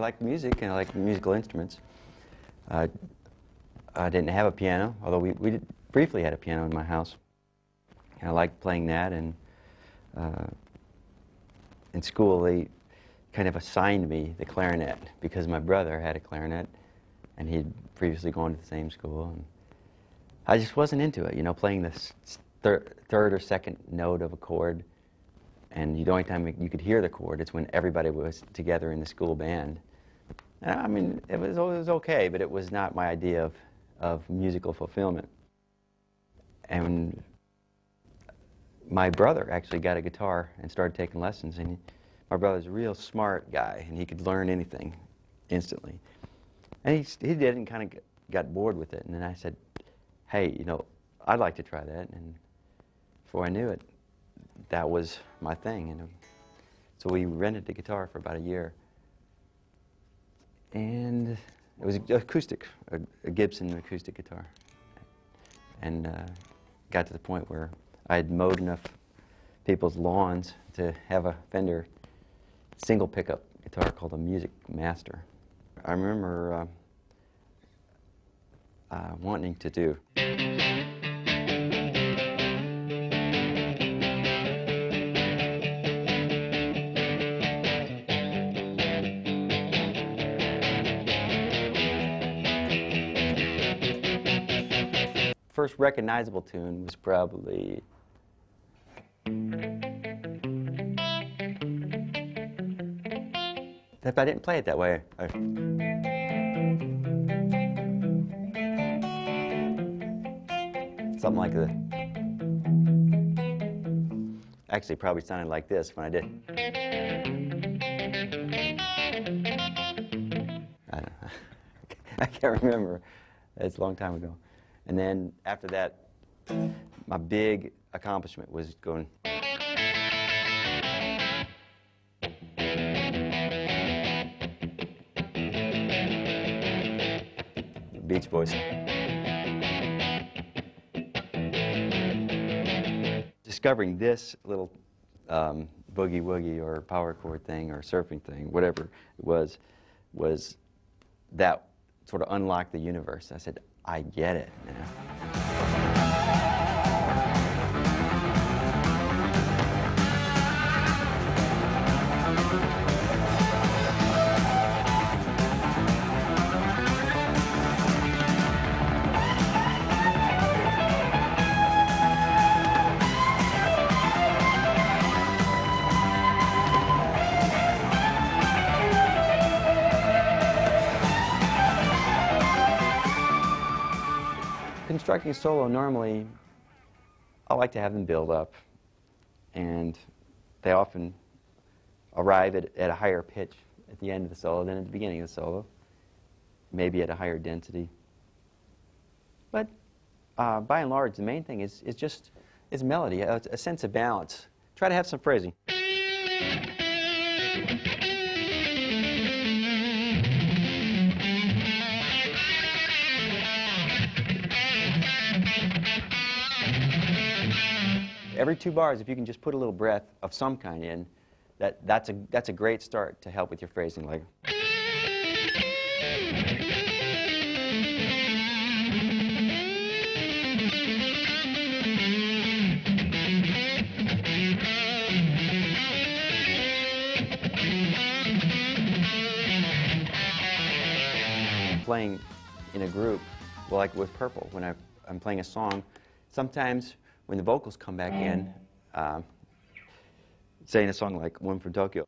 like music and I like musical instruments. I didn't have a piano, although we briefly had a piano in my house. And I liked playing that, and in school they kind of assigned me the clarinet because my brother had a clarinet and he'd previously gone to the same school. And I just wasn't into it, you know, playing this third or second note of a chord, and the only time you could hear the chord is when everybody was together in the school band. And, I mean, it was okay, but it was not my idea of musical fulfillment. And my brother actually got a guitar and started taking lessons, and my brother's a real smart guy, and he could learn anything instantly. And he did, and kind of got bored with it. And then I said, hey, you know, I'd like to try that. And before I knew it, that was my thing. And so we rented the guitar for about a year. And it was acoustic, a Gibson acoustic guitar. And got to the point where I had mowed enough people's lawns to have a Fender single pickup guitar called a Music Master. I remember wanting to do. First recognizable tune was probably if I didn't play it that way. Something like that. Actually, probably sounded like this when I did. I don't know. I can't remember. It's a long time ago. And then after that, my big accomplishment was going. Beach Boys. Discovering this little boogie woogie or power chord thing or surfing thing, whatever it was that sort of unlocked the universe. I said, I get it now. Constructing a solo, normally, I like to have them build up, and they often arrive at a higher pitch at the end of the solo than at the beginning of the solo, maybe at a higher density. But by and large, the main thing is melody, a sense of balance. Try to have some phrasing. Every 2 bars, if you can just put a little breath of some kind in, that's a great start to help with your phrasing. Like, playing in a group, well, like with Purple, when I'm playing a song, sometimes when the vocals come back in, say in a song like One from Tokyo.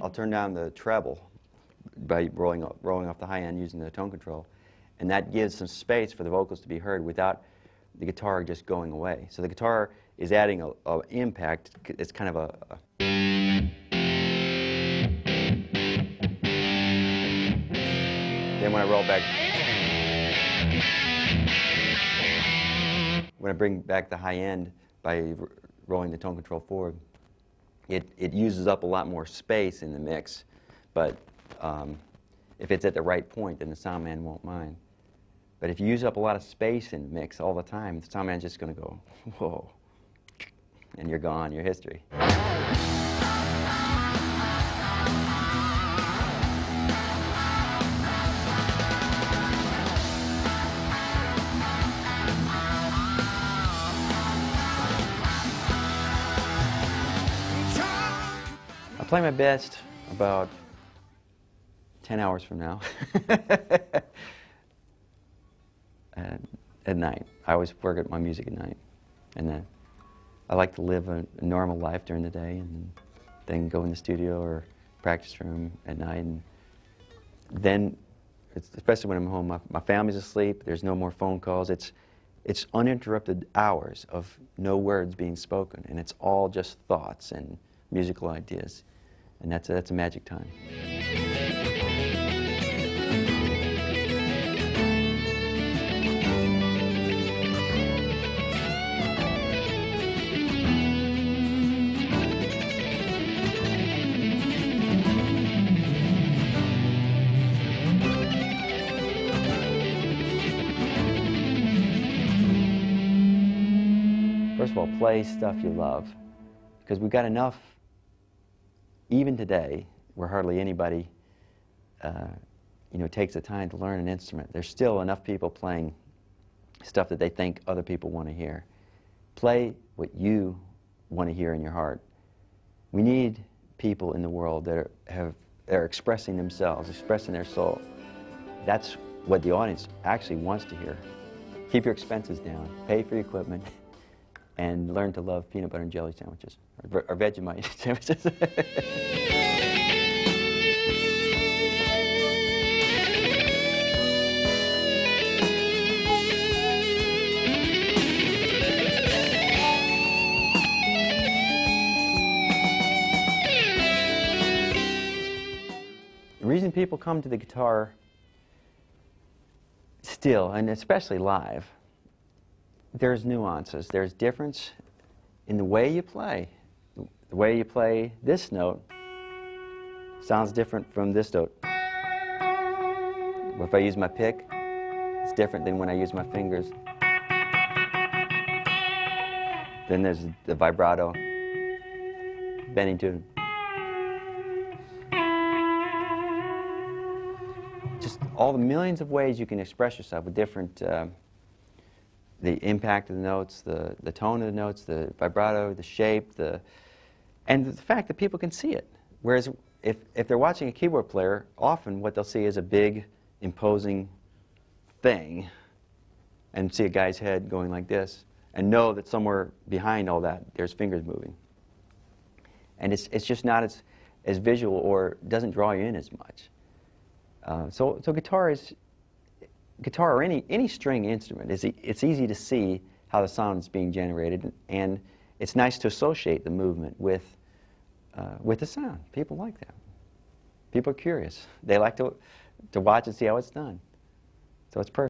I'll turn down the treble by rolling off the high end using the tone control, and that gives some space for the vocals to be heard without the guitar just going away. So the guitar is adding an impact. It's kind of a then when I roll back, when I bring back the high end by rolling the tone control forward, it uses up a lot more space in the mix, but if it's at the right point, then the sound man won't mind. But if you use up a lot of space in the mix all the time, the sound man's just going to go, whoa, and you're gone, you're history. I play my best about 10 hours from now. At night. I always work at my music at night. And then I like to live a normal life during the day and then go in the studio or practice room at night. And then, especially when I'm home, my family's asleep, there's no more phone calls. It's uninterrupted hours of no words being spoken, and it's all just thoughts and musical ideas. And that's a magic time. First of all, play stuff you love, because we've got enough, even today, where hardly anybody takes the time to learn an instrument. There's still enough people playing stuff that they think other people want to hear. Play what you want to hear in your heart. We need people in the world that are expressing themselves, expressing their soul. That's what the audience actually wants to hear. Keep your expenses down, pay for your equipment, and learn to love peanut butter and jelly sandwiches, or Vegemite sandwiches. The reason people come to the guitar still, and especially live, there's nuances. There's difference in the way you play. The way you play this note sounds different from this note. If I use my pick, it's different than when I use my fingers. Then there's the vibrato, bending tune. Just all the millions of ways you can express yourself with different the impact of the notes, the tone of the notes, the vibrato, the shape, and the fact that people can see it. Whereas if they're watching a keyboard player, often what they'll see is a big, imposing thing, and see a guy's head going like this, and know that somewhere behind all that, there's fingers moving. And it's just not as visual, or doesn't draw you in as much. So guitar or any string instrument, it's easy to see how the sound is being generated, and it's nice to associate the movement with the sound. People like that. People are curious. They like to watch and see how it's done. So it's perfect.